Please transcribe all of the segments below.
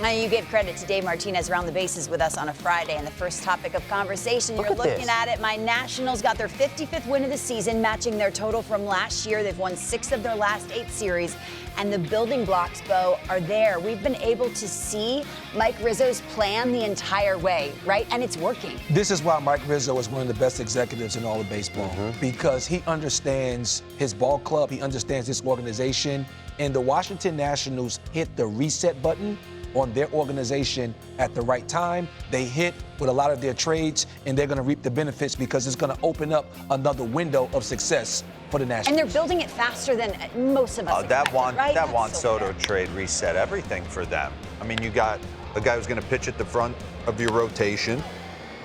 You gave credit to Dave Martinez around the bases with us on a Friday, and the first topic of conversation, you're looking at it. My Nationals got their 55th win of the season, matching their total from last year. They've won 6 of their last 8 series, and the building blocks, Bo, are there. We've been able to see Mike Rizzo's plan the entire way, right? And it's working. This is why Mike Rizzo is one of the best executives in all of baseball, because he understands his ball club, he understands this organization, and the Washington Nationals hit the reset button on their organization at the right time. They hit with a lot of their trades, and they're going to reap the benefits because it's going to open up another window of success for the Nationals. And they're building it faster than most of us expected, right? That Juan so Soto trade reset everything for them. I mean, you got a guy who's going to pitch at the front of your rotation.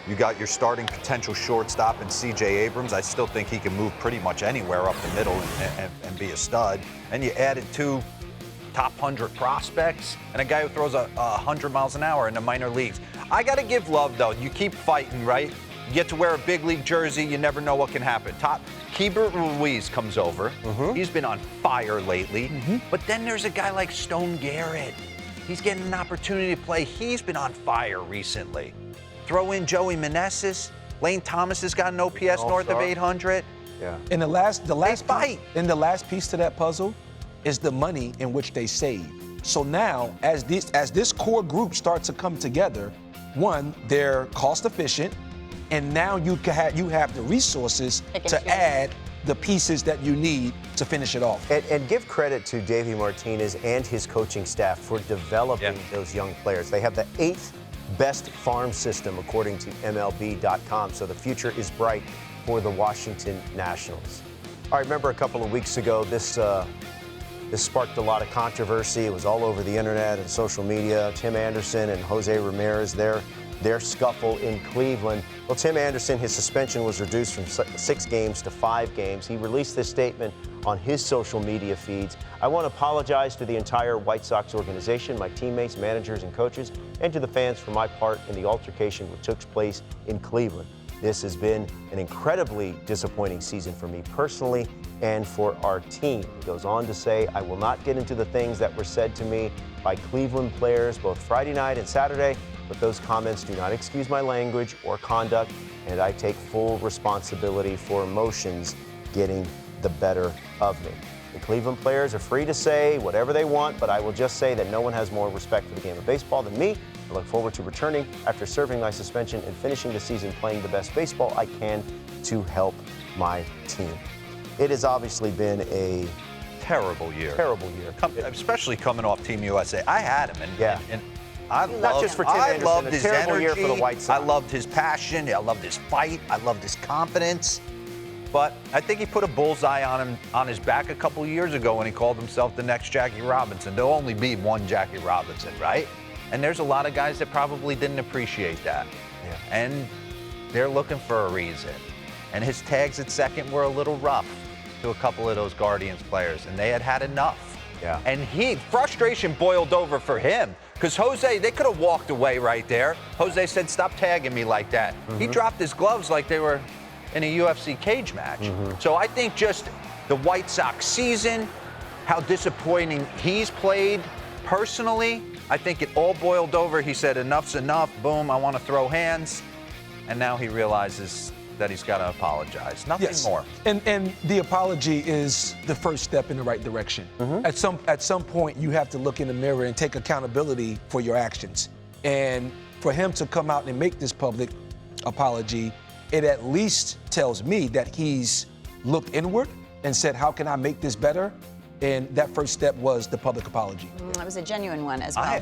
You got your starting potential shortstop in C.J. Abrams. I still think he can move pretty much anywhere up the middle and be a stud. And you added 2 top 100 prospects and a guy who throws 100 miles an hour in the minor leagues. I got to give love, though. You keep fighting, right? You get to wear a big league jersey, you never know what can happen. Keibert Ruiz comes over. He's been on fire lately. But then there's a guy like Stone Garrett. He's getting an opportunity to play. He's been on fire recently. Throw in Joey Meneses. Lane Thomas has got an OPS north of 800. Yeah. And the last piece to that puzzle is the money in which they save. So now, as this core group starts to come together, one, they're cost efficient, and now you have the resources to add the pieces that you need to finish it off. And give credit to Davey Martinez and his coaching staff for developing those young players. They have the 8th best farm system according to MLB.com, so the future is bright for the Washington Nationals. I remember a couple of weeks ago, this sparked a lot of controversy. It was all over the internet and social media. Tim Anderson and Jose Ramirez, their scuffle in Cleveland. Well, Tim Anderson, his suspension was reduced from 6 games to 5 games. He released this statement on his social media feeds. I want to apologize to the entire White Sox organization, my teammates, managers, and coaches, and to the fans for my part in the altercation which took place in Cleveland. This has been an incredibly disappointing season for me personally and for our team. He goes on to say, I will not get into the things that were said to me by Cleveland players both Friday night and Saturday, but those comments do not excuse my language or conduct, and I take full responsibility for emotions getting the better of me. The Cleveland players are free to say whatever they want, but I will just say that no one has more respect for the game of baseball than me. I look forward to returning after serving my suspension and finishing the season playing the best baseball I can to help my team. It has obviously been a terrible year. Especially coming off Team USA. I had him, and I loved his energy. Year for the White Sox. I loved his passion. I loved his fight. I loved his confidence. But I think he put a bullseye on his back a couple years ago when he called himself the next Jackie Robinson. There'll only be one Jackie Robinson, right? And there's a lot of guys that probably didn't appreciate that. Yeah. And they're looking for a reason. And his tags at second were a little rough to a couple of those Guardians players, and they had enough. Yeah. And frustration boiled over for him. Because Jose, they could have walked away right there. Jose said, stop tagging me like that. He dropped his gloves like they were in a UFC cage match. So I think just the White Sox season, how disappointing he's played personally, I think it all boiled over. He said, enough's enough. Boom, I want to throw hands. And now he realizes that he's got to apologize. Nothing more. And the apology is the first step in the right direction. At some point, you have to look in the mirror and take accountability for your actions. And for him to come out and make this public apology, it at least tells me that he's looked inward and said, how can I make this better? And that first step was the public apology. It was a genuine one as well.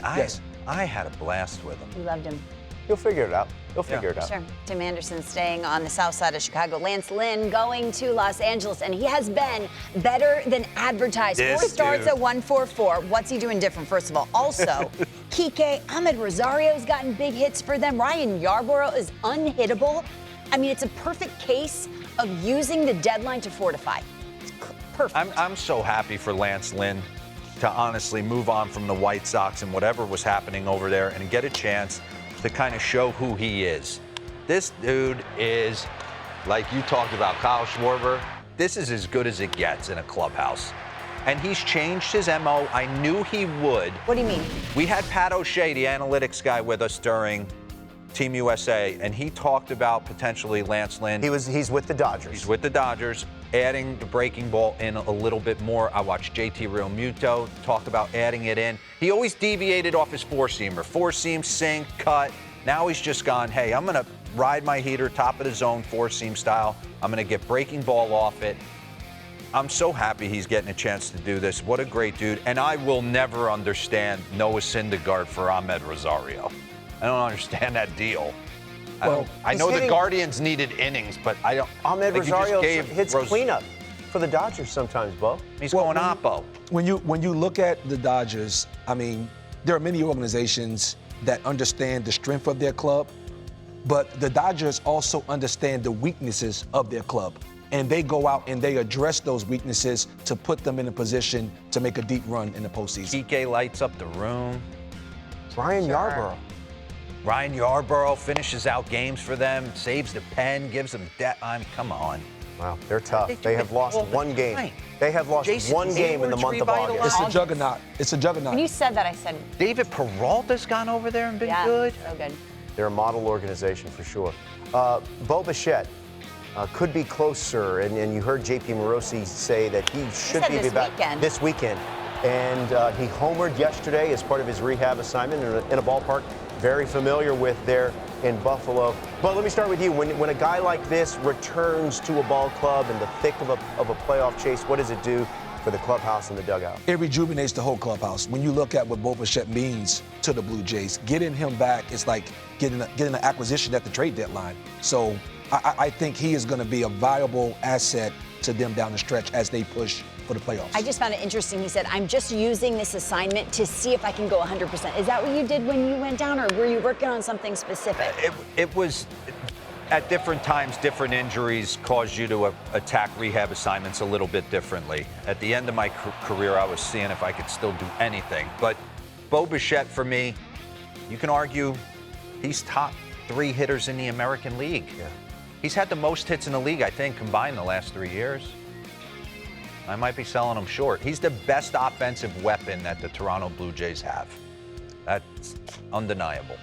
I had a blast with him. You loved him. He'll figure it out. He'll figure it out. Sure. Tim Anderson staying on the south side of Chicago. Lance Lynn going to Los Angeles, and he has been better than advertised. 4 starts at 144. What's he doing different, first of all? Also, Kike, Ahmed Rosario's gotten big hits for them. Ryan Yarborough is unhittable. I mean, it's a perfect case of using the deadline to fortify. It's perfect. I'm so happy for Lance Lynn to honestly move on from the White Sox and whatever was happening over there and get a chance to kind of show who he is. This dude is, like you talked about, Kyle Schwarber, this is as good as it gets in a clubhouse. and he's changed his MO. I knew he would. What do you mean? We had Pat O'Shea, the analytics guy, with us during Team USA, and he talked about potentially Lance Lynn. He's with the Dodgers. He's with the Dodgers, adding the breaking ball in a little bit more. I watched JT Realmuto talk about adding it in. He always deviated off his four-seamer. Four-seam, sink, cut. Now he's just gone, hey, I'm going to ride my heater, top of the zone, four-seam style. I'm going to get breaking ball off it. I'm so happy he's getting a chance to do this. What a great dude. And I will never understand Noah Syndergaard for Ahmed Rosario. I don't understand that deal. Well, I know the Guardians needed innings, but I don't. Ahmed like Rosario hits cleanup for the Dodgers sometimes, Bo. He's going oppo. When you look at the Dodgers, I mean, there are many organizations that understand the strength of their club, but the Dodgers also understand the weaknesses of their club. And they go out and they address those weaknesses to put them in a position to make a deep run in the postseason. Kike lights up the room. Ryan Yarbrough. Ryan Yarbrough finishes out games for them, saves the pen, gives them come on. Wow, they're tough. They have lost one game. They have lost one game in the month of August. It's a juggernaut. It's a juggernaut. When you said that, I said, David Peralta's gone over there and been good. so good. They're a model organization for sure. Bo Bichette could be closer, and you heard JP Morosi say that he should be back this weekend. And he homered yesterday as part of his rehab assignment in a ballpark very familiar with there in Buffalo. But let me start with you. When a guy like this returns to a ball club in the thick of a playoff chase, what does it do for the clubhouse and the dugout? It rejuvenates the whole clubhouse. When you look at what Bo Bichette means to the Blue Jays, getting him back is like getting an acquisition at the trade deadline. So I think he is going to be a viable asset to them down the stretch as they push for the playoffs. I just found it interesting. He said, I'm just using this assignment to see if I can go 100%. Is that what you did when you went down, or were you working on something specific? It was, at different times, different injuries caused you to attack rehab assignments a little bit differently. At the end of my career, I was seeing if I could still do anything. But Bo Bichette, for me, you can argue he's top 3 hitters in the American League. Yeah. He's had the most hits in the league, I think, combined the last 3 years. I might be selling him short. He's the best offensive weapon that the Toronto Blue Jays have. That's undeniable.